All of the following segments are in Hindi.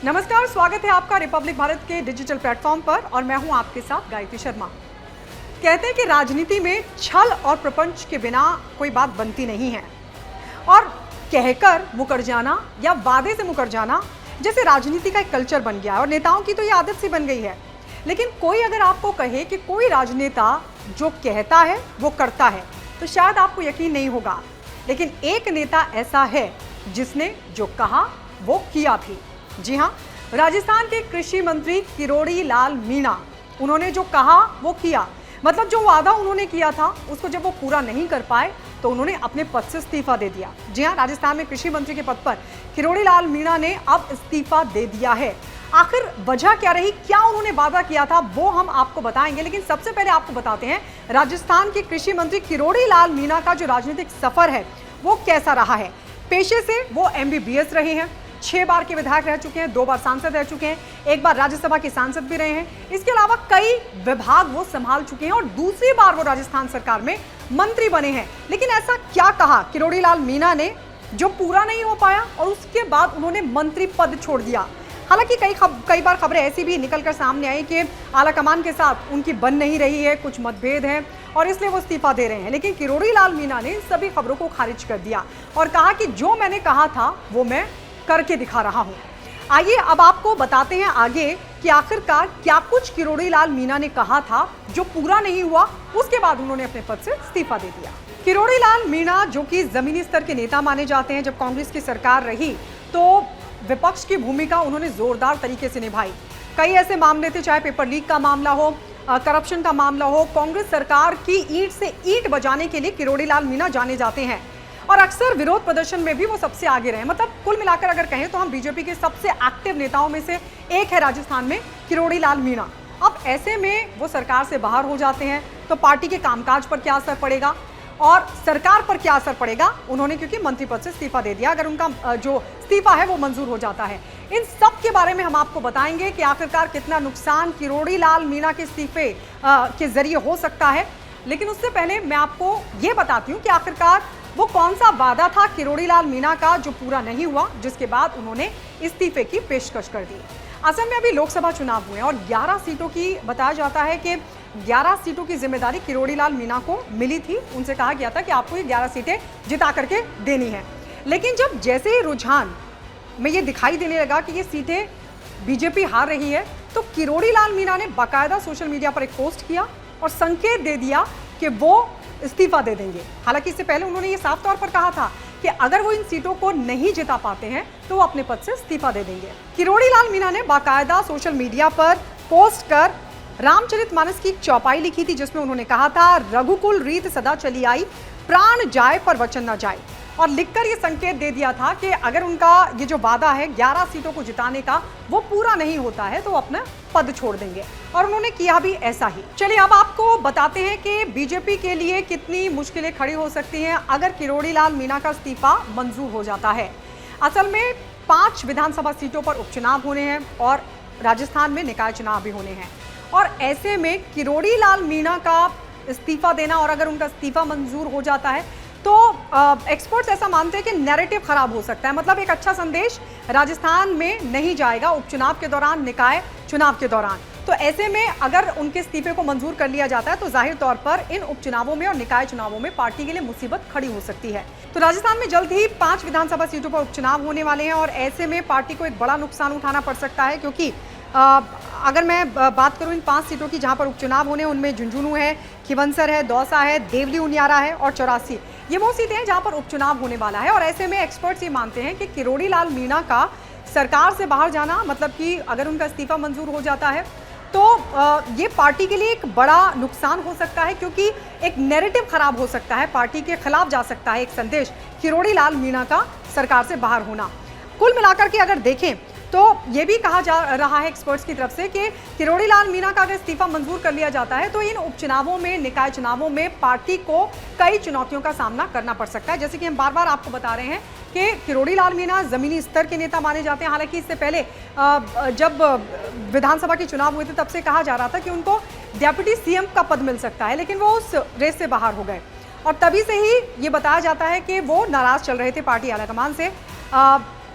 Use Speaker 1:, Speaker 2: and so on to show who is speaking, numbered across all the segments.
Speaker 1: नमस्कार, स्वागत है आपका रिपब्लिक भारत के डिजिटल प्लेटफॉर्म पर और मैं हूं आपके साथ गायत्री शर्मा। कहते हैं कि राजनीति में छल और प्रपंच के बिना कोई बात बनती नहीं है और कहकर मुकर जाना या वादे से मुकर जाना जैसे राजनीति का एक कल्चर बन गया है और नेताओं की तो ये आदत सी बन गई है। लेकिन कोई अगर आपको कहे कि कोई राजनेता जो कहता है वो करता है तो शायद आपको यकीन नहीं होगा, लेकिन एक नेता ऐसा है जिसने जो कहा वो किया भी। जी हाँ, राजस्थान के कृषि मंत्री किरोड़ी लाल मीणा, उन्होंने जो कहा वो किया। मतलब जो वादा उन्होंने किया था उसको जब वो पूरा नहीं कर पाए तो उन्होंने अपने पद से इस्तीफा दे दिया। जी हाँ, राजस्थान में कृषि मंत्री के पद पर किरोड़ी लाल मीणा ने अब इस्तीफा दे दिया है। आखिर वजह क्या रही, क्या उन्होंने वादा किया था, वो हम आपको बताएंगे। लेकिन सबसे पहले आपको बताते हैं राजस्थान के कृषि मंत्री किरोड़ी लाल मीणा का जो राजनीतिक सफर है वो कैसा रहा है। पेशे से वो MBBS रहे हैं, 6 बार के विधायक रह चुके हैं, 2 बार सांसद रह चुके हैं, 1 बार राज्यसभा के सांसद भी रहे हैं। इसके अलावा कई विभाग वो संभाल चुके हैं और दूसरी बार वो राजस्थान सरकार में मंत्री बने हैं। लेकिन ऐसा क्या कहा किरोड़ी लाल मीणा ने जो पूरा नहीं हो पाया और उसके बाद उन्होंने मंत्री पद छोड़ दिया। हालांकि कई बार खबरें ऐसी भी निकलकर सामने आई कि आलाकमान के साथ उनकी बन नहीं रही है, कुछ मतभेद है और इसलिए वो इस्तीफा दे रहे हैं। लेकिन किरोड़ी लाल मीणा ने इन सभी खबरों को खारिज कर दिया और कहा कि जो मैंने कहा था वो मैं करके दिखा रहा हूं। आइए अब आपको बताते हैं आगे कि आखिरकार क्या कुछ किरोड़ी लाल मीणा ने कहा था जो पूरा नहीं हुआ। उसके बाद उन्होंने अपने पद से इस्तीफा दे दिया। किरोड़ी लाल मीणा जो कि जमीनी स्तर के नेता माने जाते हैं, जब कांग्रेस की सरकार रही तो विपक्ष की भूमिका उन्होंने जोरदार तरीके से निभाई। कई ऐसे मामले थे, चाहे पेपर लीक का मामला हो, करप्शन का मामला हो, कांग्रेस सरकार की ईंट से ईंट बजाने के लिए किरोड़ी लाल मीणा जाने जाते हैं और अक्सर विरोध प्रदर्शन में भी वो सबसे आगे रहे। मतलब कुल मिलाकर अगर कहें तो हम बीजेपी के सबसे एक्टिव नेताओं में से एक है राजस्थान में किरोड़ी लाल मीणा। अब ऐसे में वो सरकार से बाहर हो जाते हैं तो पार्टी के कामकाज पर क्या असर पड़ेगा और सरकार पर क्या असर पड़ेगा। उन्होंने क्योंकि मंत्री पद से इस्तीफा दे दिया, अगर उनका जो इस्तीफा है वो मंजूर हो जाता है। इन सब के बारे में हम आपको बताएंगे कि आखिरकार कितना नुकसान किरोड़ी लाल मीणा के इस्तीफे के जरिए हो सकता है। लेकिन उससे पहले मैं आपको ये बताती हूँ कि आखिरकार वो कौन सा वादा था किरोड़ी लाल मीणा का जो पूरा नहीं हुआ, जिसके बाद उन्होंने इस्तीफे की पेशकश कर दी। असल में अभी लोकसभा चुनाव हुए और 11 सीटों की बताया जाता है कि 11 सीटों की जिम्मेदारी किरोड़ी लाल मीणा को मिली थी। उनसे कहा गया था कि आपको ये 11 सीटें जिता करके देनी है। लेकिन जब जैसे ही रुझान में ये दिखाई देने लगा कि ये सीटें बीजेपी हार रही है तो किरोड़ी लाल मीणा ने बाकायदा सोशल मीडिया पर एक पोस्ट किया और संकेत दे दिया कि वो इस्तीफा दे देंगे। हालांकि इससे पहले उन्होंने ये साफ तौर पर कहा था कि अगर वो इन सीटों को नहीं जिता पाते हैं तो वो अपने पद से इस्तीफा दे देंगे। किरोड़ी लाल मीणा ने बाकायदा सोशल मीडिया पर पोस्ट कर रामचरितमानस की एक चौपाई लिखी थी जिसमें उन्होंने कहा था, रघुकुल रीत सदा चली आई, प्राण जाए पर वचन न जाए। और लिखकर ये संकेत दे दिया था कि अगर उनका ये जो वादा है 11 सीटों को जिताने का वो पूरा नहीं होता है तो अपना पद छोड़ देंगे और उन्होंने किया भी ऐसा ही। चलिए अब आपको बताते हैं कि बीजेपी के लिए कितनी मुश्किलें खड़ी हो सकती हैं अगर किरोड़ी लाल मीणा का इस्तीफा मंजूर हो जाता है। असल में 5 विधानसभा सीटों पर उपचुनाव होने हैं और राजस्थान में निकाय चुनाव भी होने हैं और ऐसे में किरोड़ी लाल मीणा का इस्तीफा देना और अगर उनका इस्तीफा मंजूर हो जाता है तो एक्सपर्ट्स ऐसा मानते हैं कि नैरेटिव खराब हो सकता है। मतलब एक अच्छा संदेश राजस्थान में नहीं जाएगा उपचुनाव के दौरान, निकाय चुनाव के दौरान। तो ऐसे में अगर उनके इस्तीफे को मंजूर कर लिया जाता है तो जाहिर तौर पर इन उपचुनावों में और निकाय चुनावों में पार्टी के लिए मुसीबत खड़ी हो सकती है। तो राजस्थान में जल्द ही 5 विधानसभा सीटों पर उपचुनाव होने वाले हैं और ऐसे में पार्टी को एक बड़ा नुकसान उठाना पड़ सकता है क्योंकि अगर मैं बात करूं इन 5 सीटों की जहां पर उपचुनाव होने, उनमें झुंझुनू है, खिवंसर है, दौसा है, देवली उनियारा है और 84 ये वो सीटें हैं जहां पर उपचुनाव होने वाला है। और ऐसे में एक्सपर्ट्स ये मानते हैं कि किरोड़ी लाल मीणा का सरकार से बाहर जाना, मतलब कि अगर उनका इस्तीफा मंजूर हो जाता है तो ये पार्टी के लिए एक बड़ा नुकसान हो सकता है क्योंकि एक नैरेटिव खराब हो सकता है, पार्टी के खिलाफ जा सकता है एक संदेश किरोड़ी लाल मीणा का सरकार से बाहर होना। कुल मिलाकर के अगर देखें तो ये भी कहा जा रहा है एक्सपर्ट्स की तरफ से कि किरोड़ी लाल मीणा का अगर इस्तीफा मंजूर कर लिया जाता है तो इन उपचुनावों में, निकाय चुनावों में पार्टी को कई चुनौतियों का सामना करना पड़ सकता है। जैसे कि हम बार बार आपको बता रहे हैं कि किरोड़ी लाल मीणा जमीनी स्तर के नेता माने जाते हैं। हालांकि इससे पहले जब विधानसभा के चुनाव हुए थे तब से कहा जा रहा था कि उनको डेप्यूटी CM का पद मिल सकता है, लेकिन वो उस रेस से बाहर हो गए और तभी से ही ये बताया जाता है कि वो नाराज चल रहे थे पार्टी आलाकमान से।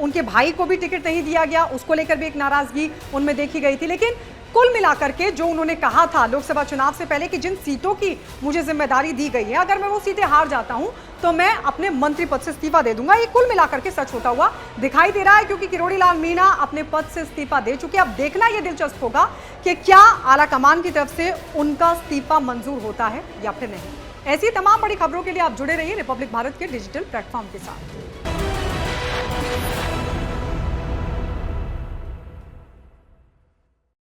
Speaker 1: उनके भाई को भी टिकट नहीं दिया गया, उसको लेकर भी एक नाराजगी उनमें देखी गई थी। लेकिन कुल मिलाकर के जो उन्होंने कहा था लोकसभा चुनाव से पहले कि जिन सीटों की मुझे जिम्मेदारी दी गई है, अगर मैं वो सीटें हार जाता हूं तो मैं अपने मंत्री पद से इस्तीफा दे दूंगा, ये कुल मिलाकर के सच होता हुआ दिखाई दे रहा है, क्योंकि किरोड़ी लाल मीणा अपने पद से इस्तीफा दे चुके। अब देखना यह दिलचस्प होगा कि क्या आला कमान की तरफ से उनका इस्तीफा मंजूर होता है या फिर नहीं। ऐसी तमाम बड़ी खबरों के लिए आप जुड़े रहिए रिपब्लिक भारत के डिजिटल प्लेटफॉर्म के साथ।